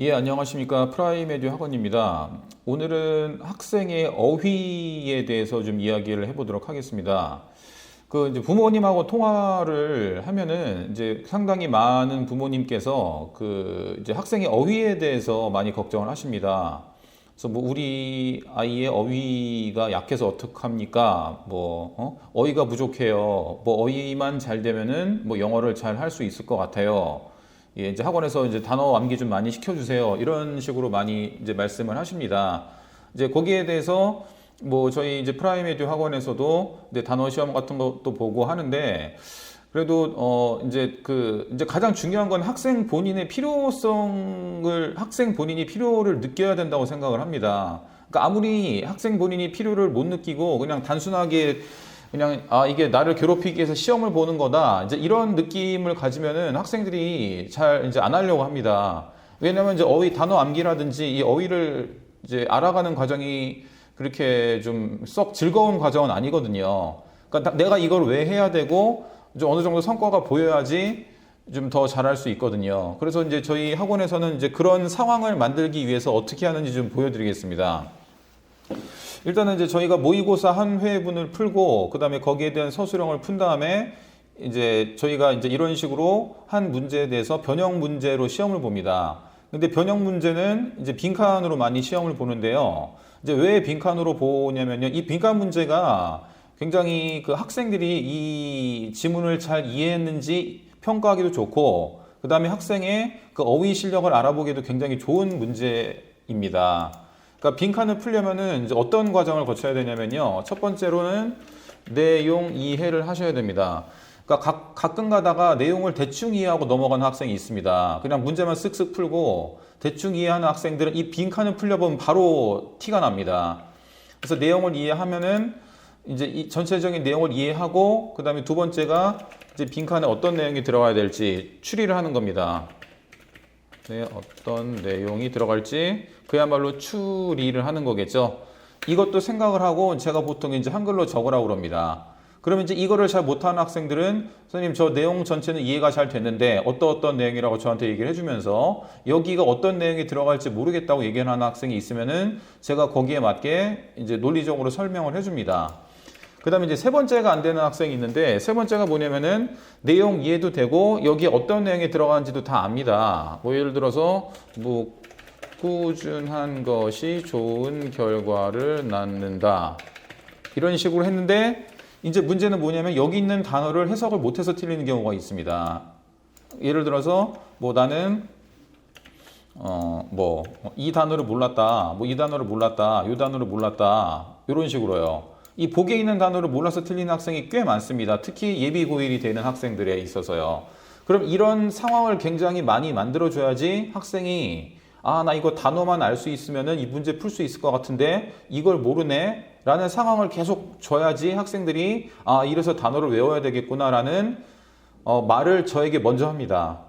예, 안녕하십니까. 프라이메디 학원입니다. 오늘은 학생의 어휘에 대해서 좀 이야기를 해보도록 하겠습니다. 이제 부모님하고 통화를 하면은 이제 상당히 많은 부모님께서 이제 학생의 어휘에 대해서 많이 걱정을 하십니다. 그래서 뭐 우리 아이의 어휘가 약해서 어떡합니까? 어휘가 부족해요. 뭐 어휘만 잘 되면은 뭐 영어를 잘 할 수 있을 것 같아요. 예, 이제 학원에서 이제 단어 암기 좀 많이 시켜주세요. 이런 식으로 많이 이제 말씀을 하십니다. 이제 거기에 대해서 뭐 저희 이제 프라이메디 학원에서도 이제 단어 시험 같은 것도 보고 하는데 그래도 이제 가장 중요한 건 학생 본인의 필요성을 학생 본인이 필요를 느껴야 된다고 생각을 합니다. 그러니까 아무리 학생 본인이 필요를 못 느끼고 그냥 단순하게 그냥 이게 나를 괴롭히기 위해서 시험을 보는 거다 이제 이런 느낌을 가지면은 학생들이 잘 이제 안 하려고 합니다. 왜냐면 이제 어휘 단어 암기라든지 이 어휘를 이제 알아가는 과정이 그렇게 좀 썩 즐거운 과정은 아니거든요. 그러니까 내가 이걸 왜 해야 되고 좀 어느 정도 성과가 보여야지 좀 더 잘할 수 있거든요. 그래서 이제 저희 학원에서는 이제 그런 상황을 만들기 위해서 어떻게 하는지 좀 보여드리겠습니다. 일단은 이제 저희가 모의고사 한 회분을 풀고 그다음에 거기에 대한 서술형을 푼 다음에 이제 저희가 이제 이런 식으로 한 문제에 대해서 변형 문제로 시험을 봅니다. 근데 변형 문제는 이제 빈칸으로 많이 시험을 보는데요. 이제 왜 빈칸으로 보냐면요. 이 빈칸 문제가 굉장히 학생들이 이 지문을 잘 이해했는지 평가하기도 좋고 그다음에 학생의 어휘 실력을 알아보기에도 굉장히 좋은 문제입니다. 그러니까 빈칸을 풀려면은 이제 어떤 과정을 거쳐야 되냐면요. 첫 번째로는 내용 이해를 하셔야 됩니다. 그러니까 가끔 가다가 내용을 대충 이해하고 넘어가는 학생이 있습니다. 그냥 문제만 쓱쓱 풀고 대충 이해하는 학생들은 이 빈칸을 풀려보면 바로 티가 납니다. 그래서 내용을 이해하면은 이제 이 전체적인 내용을 이해하고 그다음에 두 번째가 이제 빈칸에 어떤 내용이 들어가야 될지 추리를 하는 겁니다. 네, 어떤 내용이 들어갈지 그야말로 추리를 하는 거겠죠. 이것도 생각을 하고 제가 보통 이제 한글로 적으라고 그럽니다. 그러면 이제 이거를 잘 못하는 학생들은 선생님 저 내용 전체는 이해가 잘 됐는데 어떤 내용이라고 저한테 얘기를 해주면서 여기가 어떤 내용이 들어갈지 모르겠다고 얘기하는 학생이 있으면은 제가 거기에 맞게 이제 논리적으로 설명을 해줍니다. 그 다음에 이제 세 번째가 안 되는 학생이 있는데 세 번째가 뭐냐면은 내용 이해도 되고 여기에 어떤 내용이 들어가는지도 다 압니다. 뭐 예를 들어서 뭐 꾸준한 것이 좋은 결과를 낳는다. 이런 식으로 했는데 이제 문제는 뭐냐면 여기 있는 단어를 해석을 못해서 틀리는 경우가 있습니다. 예를 들어서 뭐 나는 이 단어를 몰랐다. 뭐 이 단어를 몰랐다. 이 단어를 몰랐다. 이런 식으로요. 이 복에 있는 단어를 몰라서 틀리는 학생이 꽤 많습니다. 특히 예비 고1이 되는 학생들에 있어서요. 그럼 이런 상황을 굉장히 많이 만들어줘야지 학생이 나 이거 단어만 알 수 있으면은 이 문제 풀 수 있을 것 같은데 이걸 모르네 라는 상황을 계속 줘야지 학생들이 이래서 단어를 외워야 되겠구나 라는 말을 저에게 먼저 합니다.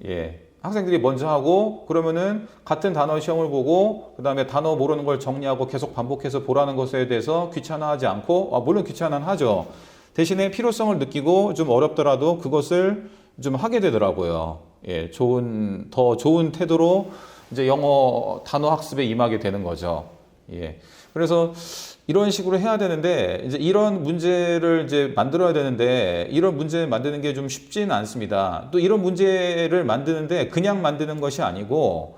예. 학생들이 먼저 하고 그러면은 같은 단어 시험을 보고 그 다음에 단어 모르는 걸 정리하고 계속 반복해서 보라는 것에 대해서 귀찮아하지 않고 물론 귀찮아는 하죠. 대신에 필요성을 느끼고 좀 어렵더라도 그것을 좀 하게 되더라고요. 예, 더 좋은 태도로 이제 영어 단어 학습에 임하게 되는 거죠. 예. 그래서 이런 식으로 해야 되는데 이제 이런 문제를 이제 만들어야 되는데 이런 문제 만드는 게 좀 쉽지는 않습니다. 또 이런 문제를 만드는데 그냥 만드는 것이 아니고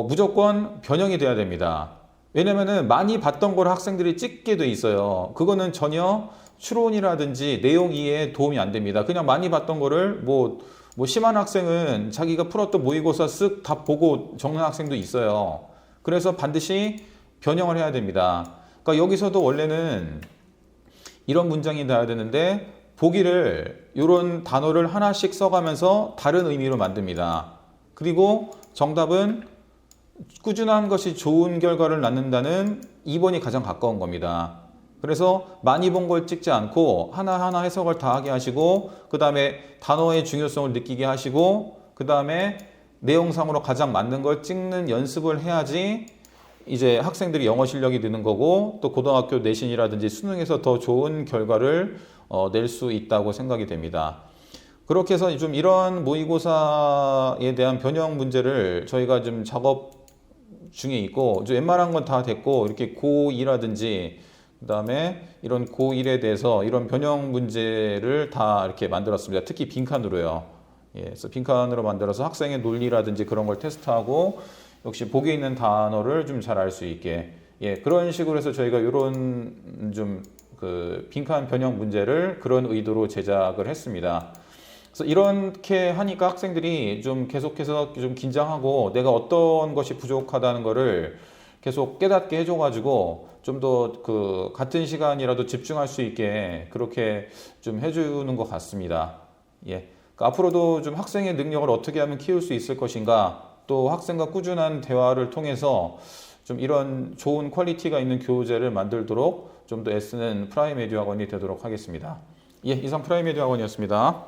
무조건 변형이 돼야 됩니다. 왜냐면은 많이 봤던 걸 학생들이 찍게 돼 있어요. 그거는 전혀 추론이라든지 내용 이해에 도움이 안 됩니다. 그냥 많이 봤던 거를 뭐 심한 학생은 자기가 풀었던 모의고사 쓱 다 보고 적는 학생도 있어요. 그래서 반드시 변형을 해야 됩니다. 그러니까 여기서도 원래는 이런 문장이 나야 되는데 보기를 이런 단어를 하나씩 써가면서 다른 의미로 만듭니다. 그리고 정답은 꾸준한 것이 좋은 결과를 낳는다는 2번이 가장 가까운 겁니다. 그래서 많이 본 걸 찍지 않고 하나하나 해석을 다 하게 하시고 그 다음에 단어의 중요성을 느끼게 하시고 그 다음에 내용상으로 가장 맞는 걸 찍는 연습을 해야지 이제 학생들이 영어 실력이 느는 거고 또 고등학교 내신이라든지 수능에서 더 좋은 결과를 낼 수 있다고 생각이 됩니다. 그렇게 해서 좀 이런 모의고사에 대한 변형 문제를 저희가 좀 작업 중에 있고, 좀 웬만한 건 다 됐고, 이렇게 고2라든지, 그 다음에 이런 고1에 대해서 이런 변형 문제를 다 이렇게 만들었습니다. 특히 빈칸으로요. 예, 그래서 빈칸으로 만들어서 학생의 논리라든지 그런 걸 테스트하고, 역시 보기 있는 단어를 좀 잘 알 수 있게. 예, 그런 식으로 해서 저희가 이런 좀 그 빈칸 변형 문제를 그런 의도로 제작을 했습니다. 그래서 이렇게 하니까 학생들이 좀 계속해서 좀 긴장하고 내가 어떤 것이 부족하다는 거를 계속 깨닫게 해줘가지고 좀 더 그 같은 시간이라도 집중할 수 있게 그렇게 좀 해주는 것 같습니다. 예. 그러니까 앞으로도 좀 학생의 능력을 어떻게 하면 키울 수 있을 것인가, 또 학생과 꾸준한 대화를 통해서 좀 이런 좋은 퀄리티가 있는 교재를 만들도록 좀 더 애쓰는 프라임에듀 학원이 되도록 하겠습니다. 예, 이상 프라임에듀 학원이었습니다.